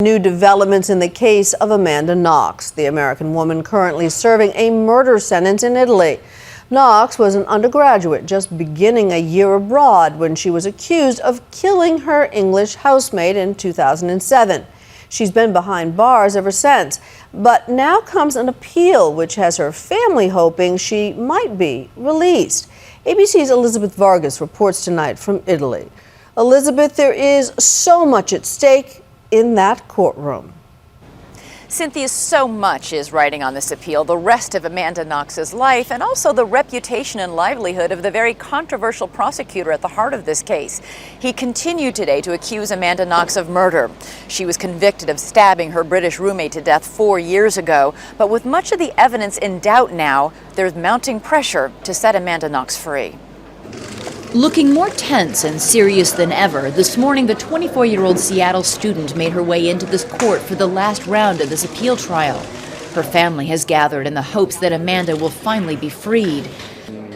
New developments in the case of Amanda Knox, the American woman currently serving a murder sentence in Italy. Knox was an undergraduate just beginning a year abroad when she was accused of killing her English housemate in 2007. She's been behind bars ever since, but now comes an appeal which has her family hoping she might be released. ABC's Elizabeth Vargas reports tonight from Italy. Elizabeth, there is so much at stake in that courtroom. Cynthia, so much is riding on this appeal, the rest of Amanda Knox's life, and also the reputation and livelihood of the very controversial prosecutor at the heart of this case. He continued today to accuse Amanda Knox of murder. She was convicted of stabbing her British roommate to death 4 years ago, but with much of the evidence in doubt now, there's mounting pressure to set Amanda Knox free. Looking more tense and serious than ever, this morning the 24-year-old Seattle student made her way into this court for the last round of this appeal trial. Her family has gathered in the hopes that Amanda will finally be freed.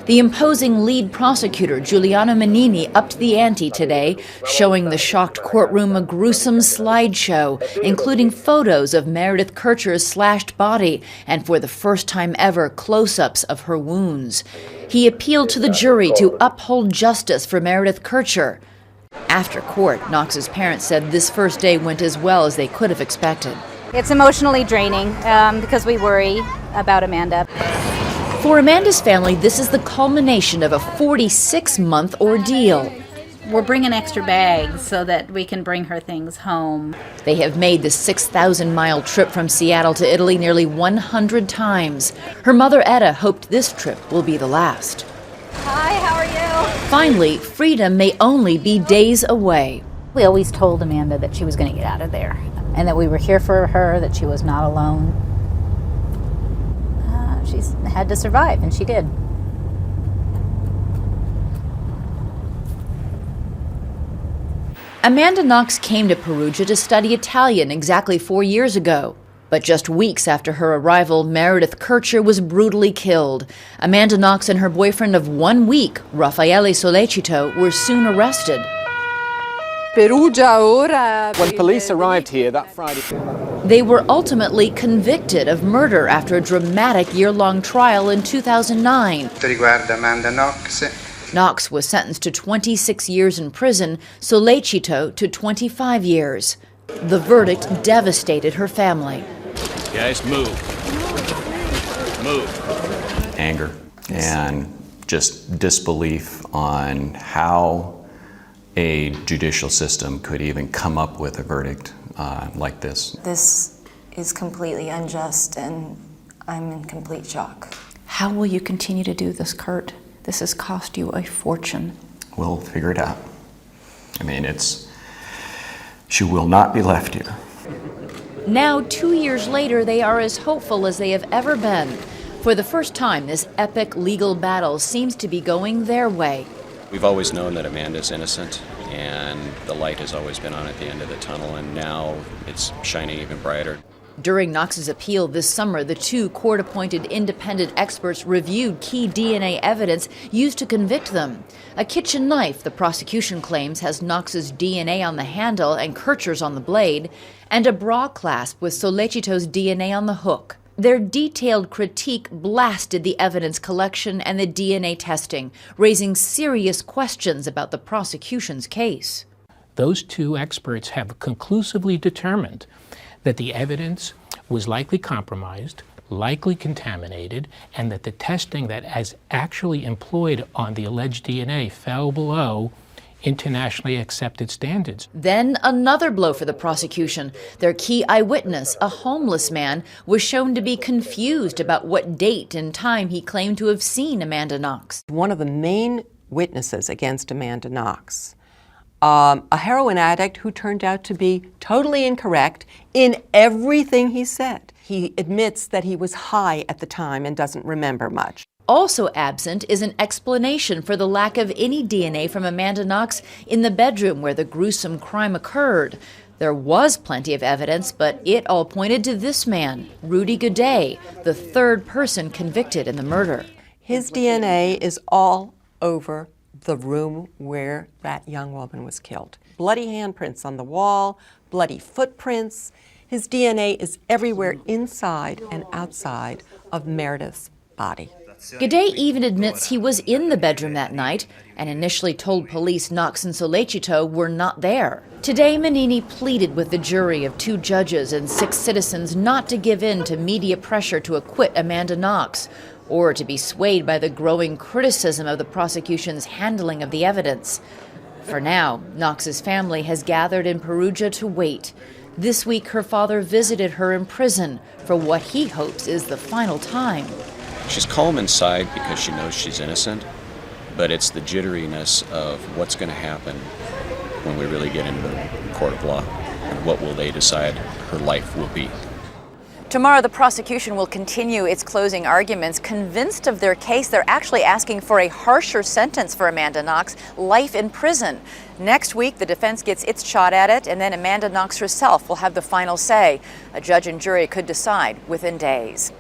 The imposing lead prosecutor, Giuliano Menini, upped the ante today, showing the shocked courtroom a gruesome slideshow, including photos of Meredith Kercher's slashed body and, for the first time ever, close-ups of her wounds. He appealed to the jury to uphold justice for Meredith Kercher. After court, Knox's parents said this first day went as well as they could have expected. It's emotionally draining because we worry about Amanda. For Amanda's family, this is the culmination of a 46-month ordeal. We're bringing extra bags so that we can bring her things home. They have made the 6,000-mile trip from Seattle to Italy nearly 100 times. Her mother, Edda, hoped this trip will be the last. Hi, how are you? Finally, freedom may only be days away. We always told Amanda that she was going to get out of there and that we were here for her, that she was not alone. She's had to survive, and she did. Amanda Knox came to Perugia to study Italian exactly 4 years ago. But just weeks after her arrival, Meredith Kercher was brutally killed. Amanda Knox and her boyfriend of 1 week, Raffaele Sollecito, were soon arrested. Perugia. When police arrived here that Friday, they were ultimately convicted of murder after a dramatic year-long trial in 2009. Riguarda Amanda Knox. Knox was sentenced to 26 years in prison, Sollecito to 25 years. The verdict devastated her family. Guys, move. Move. Anger and just disbelief on how a judicial system could even come up with a verdict like this. This is completely unjust, and I'm in complete shock. How will you continue to do this, Kurt? This has cost you a fortune. We'll figure it out. I mean, she will not be left here. Now, 2 years later, they are as hopeful as they have ever been. For the first time, this epic legal battle seems to be going their way. We've always known that Amanda's innocent, and the light has always been on at the end of the tunnel, and now it's shining even brighter. During Knox's appeal this summer, the two court-appointed independent experts reviewed key DNA evidence used to convict them. A kitchen knife, the prosecution claims, has Knox's DNA on the handle and Kercher's on the blade, and a bra clasp with Sollecito's DNA on the hook. Their detailed critique blasted the evidence collection and the DNA testing, raising serious questions about the prosecution's case. Those two experts have conclusively determined that the evidence was likely compromised, likely contaminated, and that the testing that is actually employed on the alleged DNA fell below internationally accepted standards. Then another blow for the prosecution. Their key eyewitness, a homeless man, was shown to be confused about what date and time he claimed to have seen Amanda Knox. One of the main witnesses against Amanda Knox, a heroin addict who turned out to be totally incorrect in everything he said. He admits that he was high at the time and doesn't remember much. Also absent is an explanation for the lack of any DNA from Amanda Knox in the bedroom where the gruesome crime occurred. There was plenty of evidence, but it all pointed to this man, Rudy Godet, the third person convicted in the murder. His DNA is all over the room where that young woman was killed. Bloody handprints on the wall, bloody footprints. His DNA is everywhere inside and outside of Meredith's body. Gaudet even admits he was in the bedroom that night and initially told police Knox and Sollecito were not there. Today, Manini pleaded with the jury of 2 judges and 6 citizens not to give in to media pressure to acquit Amanda Knox, or to be swayed by the growing criticism of the prosecution's handling of the evidence. For now, Knox's family has gathered in Perugia to wait. This week, her father visited her in prison for what he hopes is the final time. She's calm inside because she knows she's innocent, but it's the jitteriness of what's going to happen when we really get into the court of law, and what will they decide her life will be. Tomorrow, the prosecution will continue its closing arguments. Convinced of their case, they're actually asking for a harsher sentence for Amanda Knox, life in prison. Next week, the defense gets its shot at it, and then Amanda Knox herself will have the final say. A judge and jury could decide within days.